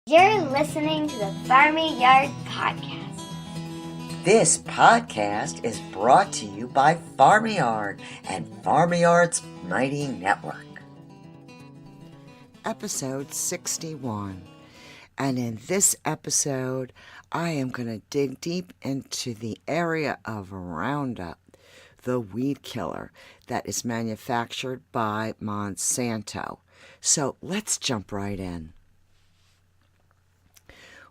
You're listening to the Farmy Yard Podcast. This podcast is brought to you by Farmy Yard and Farmy Yard's Mighty Network. Episode 61. And in this episode, I am going to dig deep into the area of Roundup, the weed killer that is manufactured by Monsanto. So let's jump right in.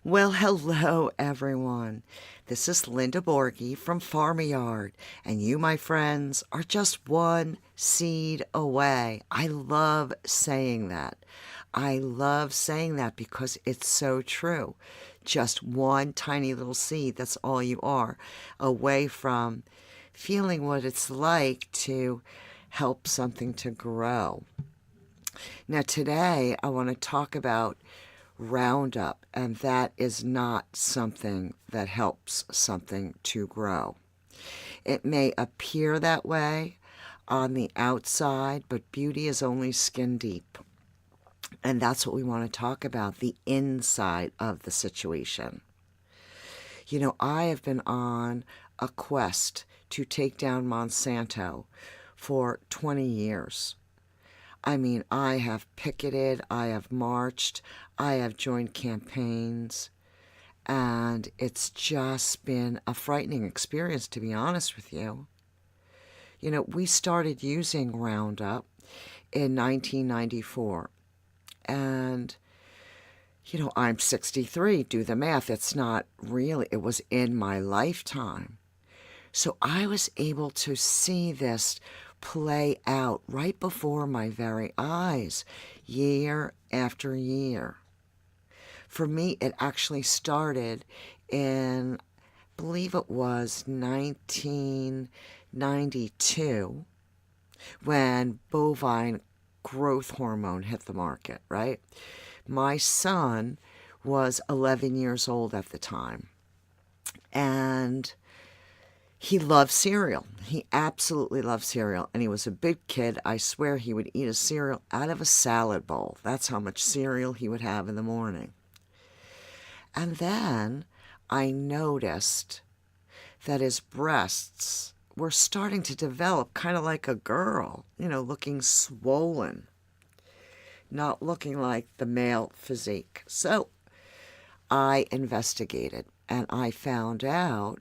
Well, hello, everyone. This is Linda Borghi from Farmy Yard, and you, my friends, are just one seed away. I love saying that. I love saying that because it's so true. Just one tiny little seed, that's all you are, away from feeling what it's like to help something to grow. Now, today, I want to talk about Roundup, and that is not something that helps something to grow. It may appear that way on the outside, but beauty is only skin deep. And that's what we want to talk about, the inside of the situation. You know, I have been on a quest to take down Monsanto for 20 years. I mean, I have picketed, I have marched, I have joined campaigns, and it's just been a frightening experience, to be honest with you. You know, we started using Roundup in 1994, and, you know, I'm 63, do the math, it's not really, it was in my lifetime. So I was able to see this play out right before my very eyes, year after year. For me, it actually started in, I believe it was 1992, when bovine growth hormone hit the market, right? My son was 11 years old at the time, and he loved cereal. He absolutely loved cereal. And he was a big kid. I swear he would eat a cereal out of a salad bowl. That's how much cereal he would have in the morning. And then I noticed that his breasts were starting to develop kind of like a girl, you know, looking swollen, not looking like the male physique. So I investigated, and I found out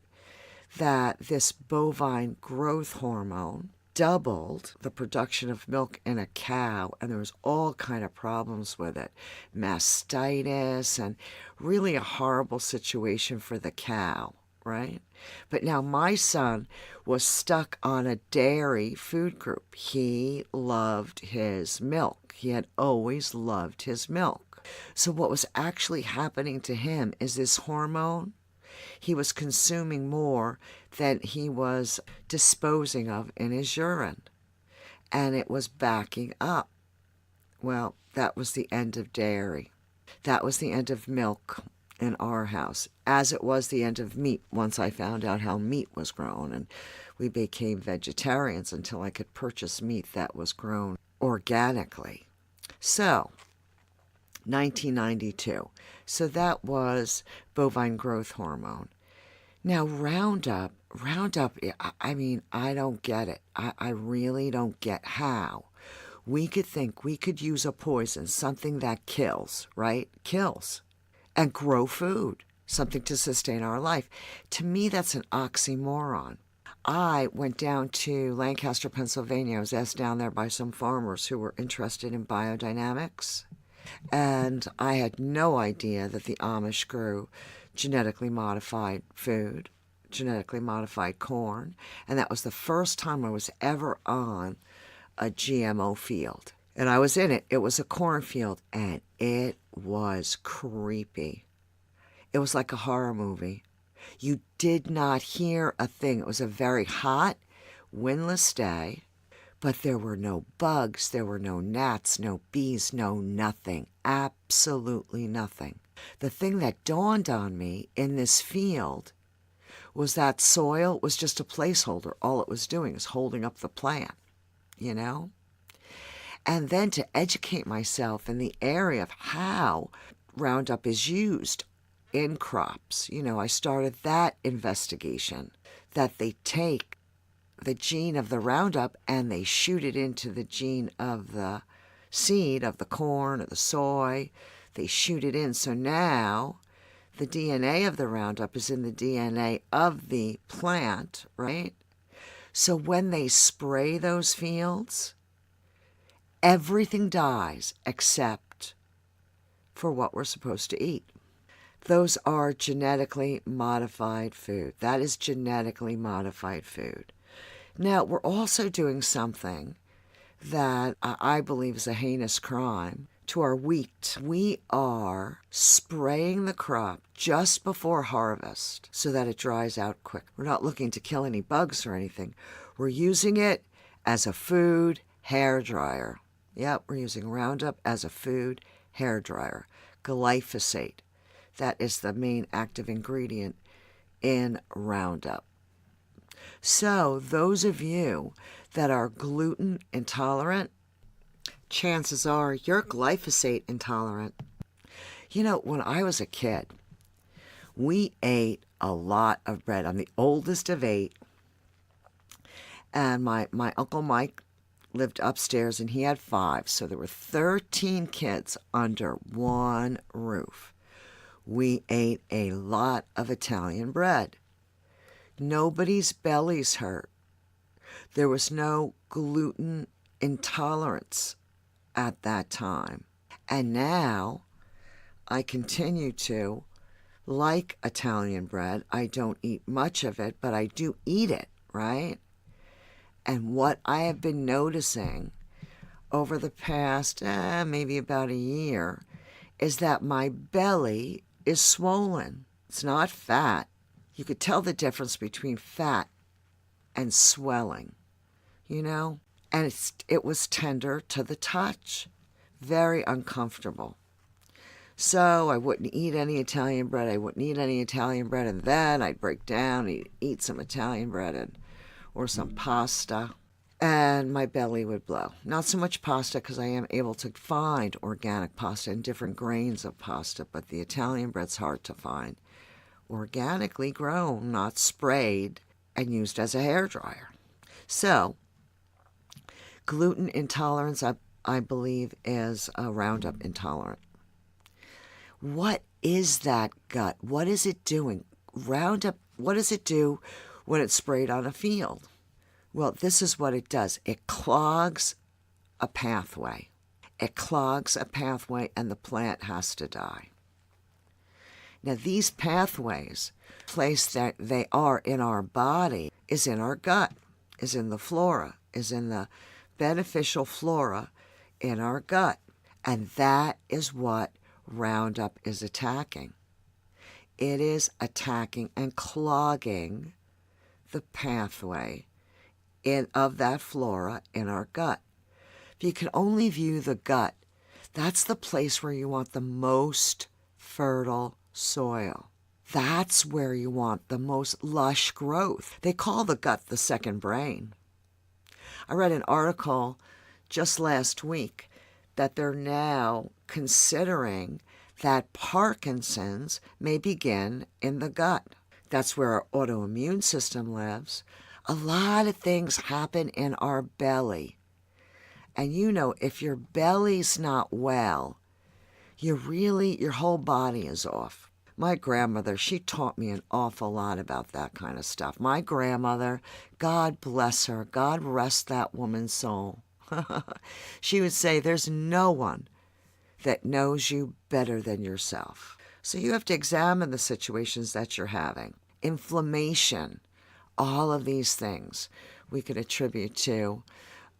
that this bovine growth hormone doubled the production of milk in a cow, and there was all kind of problems with it, mastitis, and really a horrible situation for the cow, right? But now my son was stuck on a dairy food group. He loved his milk. He had always loved his milk. So what was actually happening to him is this hormone, he was consuming more than he was disposing of in his urine, and it was backing up. Well, that was the end of dairy. That was the end of milk in our house, as it was the end of meat once I found out how meat was grown, and we became vegetarians until I could purchase meat that was grown organically. So 1992. So that was bovine growth hormone. Now, Roundup, I mean, I don't get it. I really don't get how we could think we could use a poison, something that kills, right? Kills, and grow food, something to sustain our life. To me, that's an oxymoron. I went down to Lancaster, Pennsylvania. I was asked down there by some farmers who were interested in biodynamics. And I had no idea that the Amish grew genetically modified food, genetically modified corn. And that was the first time I was ever on a GMO field. And I was in it. It was a cornfield, and it was creepy. It was like a horror movie. You did not hear a thing. It was a very hot, windless day. But there were no bugs, there were no gnats, no bees, no nothing. Absolutely nothing. The thing that dawned on me in this field was that soil was just a placeholder. All it was doing is holding up the plant, you know? And then to educate myself in the area of how Roundup is used in crops. I started that investigation, that they take the gene of the Roundup and they shoot it into the gene of the seed of the corn or the soy. They shoot it in. So now the DNA of the Roundup is in the DNA of the plant, right? So when they spray those fields, everything dies except for what we're supposed to eat. Those are genetically modified food. That is genetically modified food. Now, we're also doing something that I believe is a heinous crime to our wheat. We are spraying the crop just before harvest so that it dries out quick. We're not looking to kill any bugs or anything. We're using it as a food hair dryer. Yep, we're using Roundup as a food hair dryer. Glyphosate. That is the main active ingredient in Roundup. So those of you that are gluten intolerant, chances are you're glyphosate intolerant. When I was a kid, we ate a lot of bread. I'm the oldest of 8. And my Uncle Mike lived upstairs and he had 5. So there were 13 kids under one roof. We ate a lot of Italian bread. Nobody's bellies hurt. There was no gluten intolerance at that time. And now I continue to like Italian bread. I don't eat much of it, but I do eat it, right? And what I have been noticing over the past maybe about a year is that my belly is swollen. It's not fat. You could tell the difference between fat and swelling, And it was tender to the touch, very uncomfortable. So I wouldn't eat any Italian bread. And then I'd break down and eat some Italian bread or some pasta, and my belly would blow. Not so much pasta because I am able to find organic pasta and different grains of pasta, but the Italian bread's hard to find. Organically grown, not sprayed and used as a hairdryer. So, gluten intolerance, I believe, is a Roundup intolerant. What is that gut? What is it doing? Roundup, what does it do when it's sprayed on a field? Well, this is what it does. It clogs a pathway. It clogs a pathway and the plant has to die. Now, these pathways, place that they are in our body, is in our gut, is in the flora, is in the beneficial flora in our gut. And that is what Roundup is attacking. It is attacking and clogging the pathway of that flora in our gut. If you can only view the gut, that's the place where you want the most fertile soil. That's where you want the most lush growth. They call the gut the second brain. I read an article just last week that they're now considering that Parkinson's may begin in the gut. That's where our autoimmune system lives. A lot of things happen in our belly. And if your belly's not well, your whole body is off. My grandmother, she taught me an awful lot about that kind of stuff. My grandmother, God bless her, God rest that woman's soul. She would say, there's no one that knows you better than yourself. So you have to examine the situations that you're having. Inflammation, all of these things we could attribute to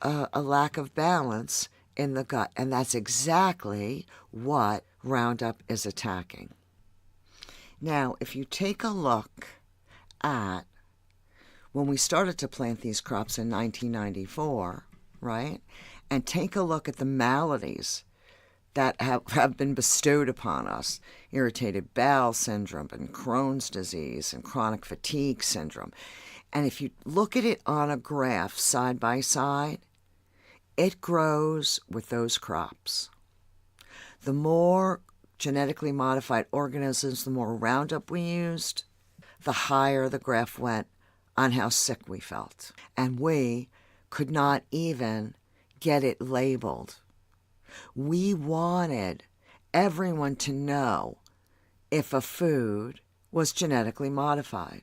a lack of balance in the gut. And that's exactly what Roundup is attacking. Now, if you take a look at when we started to plant these crops in 1994, right, and take a look at the maladies that have been bestowed upon us, irritated bowel syndrome and Crohn's disease and chronic fatigue syndrome, and if you look at it on a graph side by side, it grows with those crops. The more genetically modified organisms, the more Roundup we used, the higher the graph went on how sick we felt. And we could not even get it labeled. We wanted everyone to know if a food was genetically modified.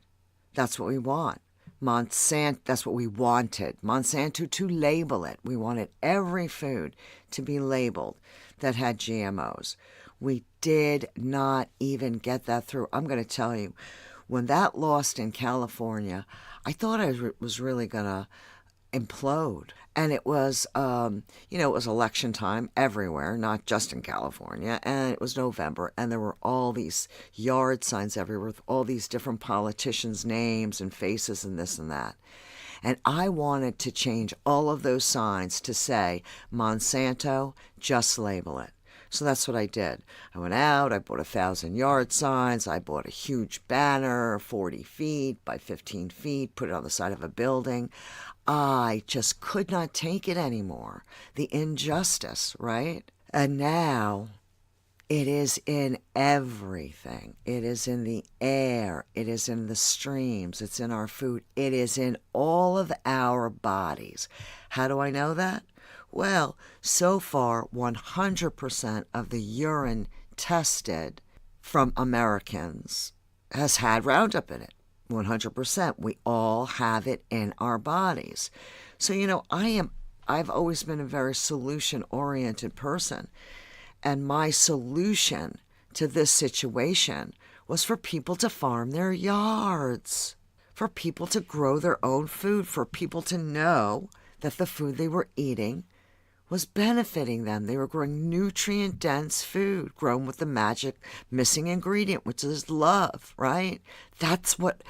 That's what we want. That's what we wanted. Monsanto to label it. We wanted every food to be labeled that had GMOs. We did not even get that through. I'm going to tell you, when that lost in California, I thought I was really going to implode. And it was, it was election time everywhere, not just in California. And it was November, and there were all these yard signs everywhere with all these different politicians' names and faces and this and that. And I wanted to change all of those signs to say, Monsanto, just label it. So that's what I did. I went out, I bought 1,000 yard signs, I bought a huge banner, 40 feet by 15 feet, put it on the side of a building. I just could not take it anymore. The injustice, right? And now it is in everything. It is in the air. It is in the streams. It's in our food. It is in all of our bodies. How do I know that? Well, so far, 100% of the urine tested from Americans has had Roundup in it. 100%. We all have it in our bodies. So, I've always been a very solution-oriented person. And my solution to this situation was for people to farm their yards, for people to grow their own food, for people to know that the food they were eating was benefiting them. They were growing nutrient-dense food, grown with the magic missing ingredient, which is love, right? That's what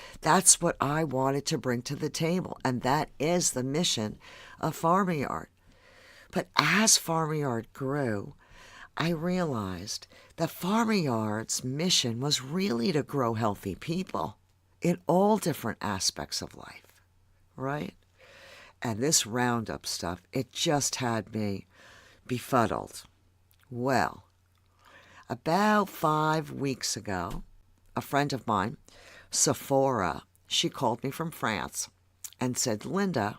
I wanted to bring to the table, and that is the mission of Farm Yard. But as Farm Yard grew, I realized that Farm Yard's mission was really to grow healthy people in all different aspects of life, right? And this Roundup stuff, it just had me befuddled. Well, about 5 weeks ago, a friend of mine, Sephora, she called me from France and said, Linda,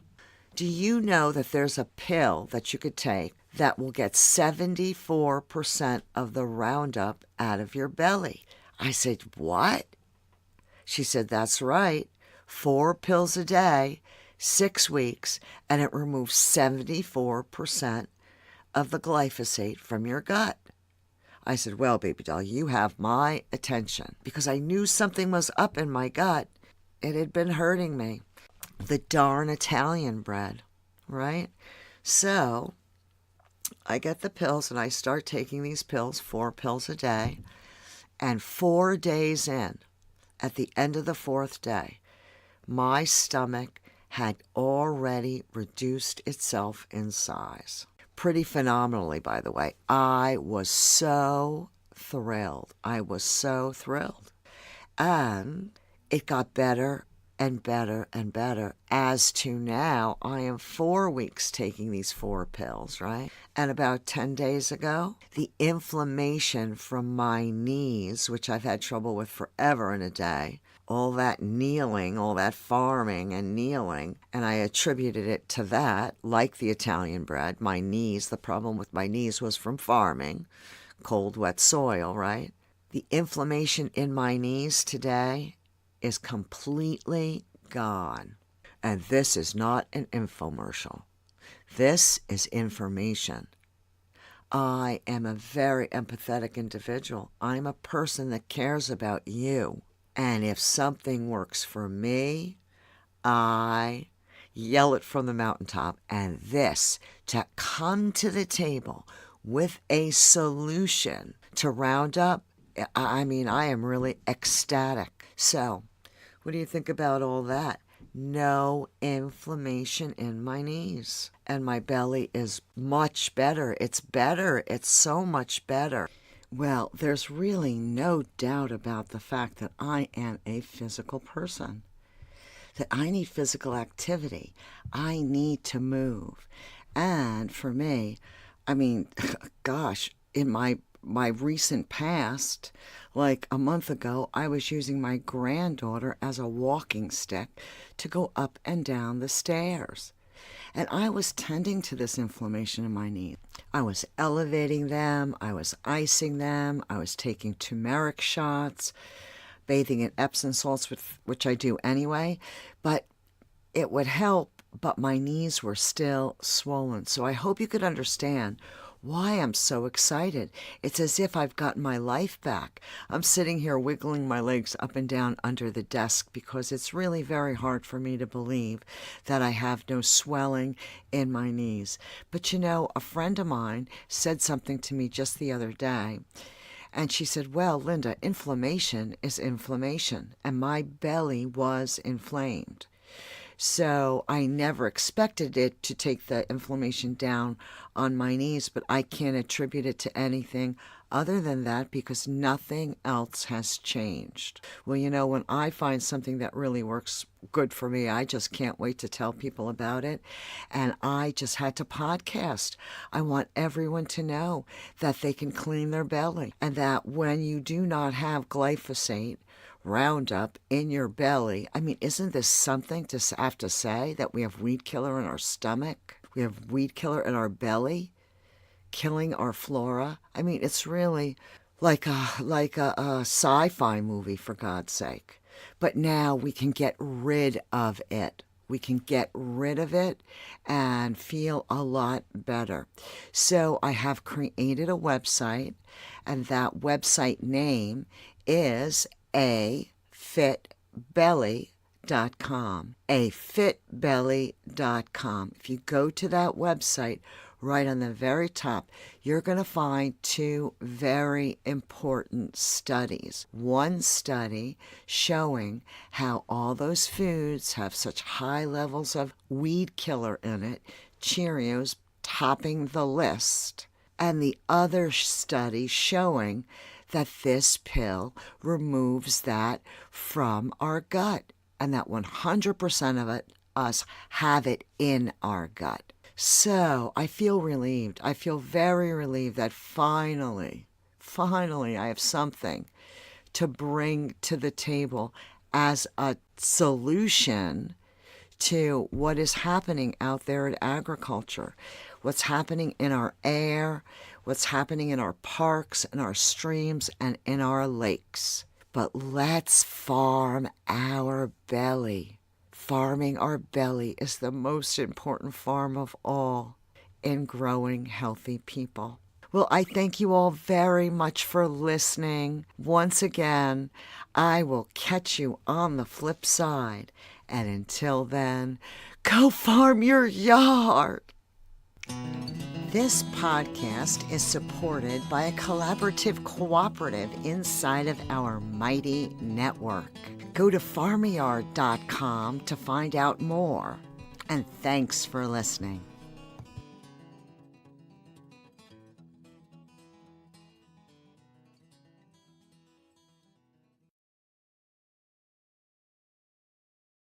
do you know that there's a pill that you could take that will get 74% of the Roundup out of your belly? I said, what? She said, that's right. 4 pills a day, 6 weeks, and it removes 74% of the glyphosate from your gut. I said, well, baby doll, you have my attention, because I knew something was up in my gut. It had been hurting me. The darn Italian bread, right? So I get the pills and I start taking these pills, 4 pills a day, and 4 days in, at the end of the 4th day, my stomach had already reduced itself in size. Pretty phenomenally, by the way. I was so thrilled. And it got better and better and better. As to now, I am 4 weeks taking these 4 pills, right? And about 10 days ago, the inflammation from my knees, which I've had trouble with forever and a day, all that kneeling, all that farming and kneeling, and I attributed it to that, like the Italian bread. My knees, the problem with my knees was from farming, cold, wet soil, right? The inflammation in my knees today is completely gone. And this is not an infomercial. This is information. I am a very empathetic individual. I'm a person that cares about you. And if something works for me, I yell it from the mountaintop. And this, to come to the table with a solution to Roundup, I mean, I am really ecstatic. So, what do you think about all that? No inflammation in my knees. And my belly is much better. It's better. It's so much better. Well, there's really no doubt about the fact that I am a physical person, that I need physical activity. I need to move. And for me, I mean, gosh, in my my recent past, like a month ago, I was using my granddaughter as a walking stick to go up and down the stairs. And I was tending to this inflammation in my knees. I was elevating them, I was icing them, I was taking turmeric shots, bathing in Epsom salts, which I do anyway, but it would help, but my knees were still swollen. So I hope you could understand why I'm so excited. It's as if I've gotten my life back. I'm sitting here wiggling my legs up and down under the desk because it's really very hard for me to believe that I have no swelling in my knees. But you know, a friend of mine said something to me just the other day. And she said, well, Linda, inflammation is inflammation. And my belly was inflamed. So I never expected it to take the inflammation down on my knees, but I can't attribute it to anything other than that because nothing else has changed. Well, you know, when I find something that really works good for me, I just can't wait to tell people about it. And I just had to podcast. I want everyone to know that they can clean their belly and that when you do not have glyphosate, Roundup in your belly. I mean, isn't this something to have to say that we have weed killer in our stomach? We have weed killer in our belly, killing our flora. I mean, it's really like a sci-fi movie, for God's sake. But now we can get rid of it. We can get rid of it and feel a lot better. So I have created a website, and that website name is afitbelly.com. afitbelly.com. If you go to that website, right on the very top, you're going to find two very important studies. One study showing how all those foods have such high levels of weed killer in it, Cheerios topping the list, and the other study showing that this pill removes that from our gut and that 100% of us have it in our gut. So I feel relieved. I feel very relieved that finally I have something to bring to the table as a solution to what is happening out there in agriculture, what's happening in our air, what's happening in our parks and our streams and in our lakes. But let's farm our belly. Farming our belly is the most important farm of all in growing healthy people. Well, I thank you all very much for listening. Once again, I will catch you on the flip side. And until then, go farm your yard. This podcast is supported by a collaborative cooperative inside of our mighty network. Go to farmyard.com to find out more. And thanks for listening.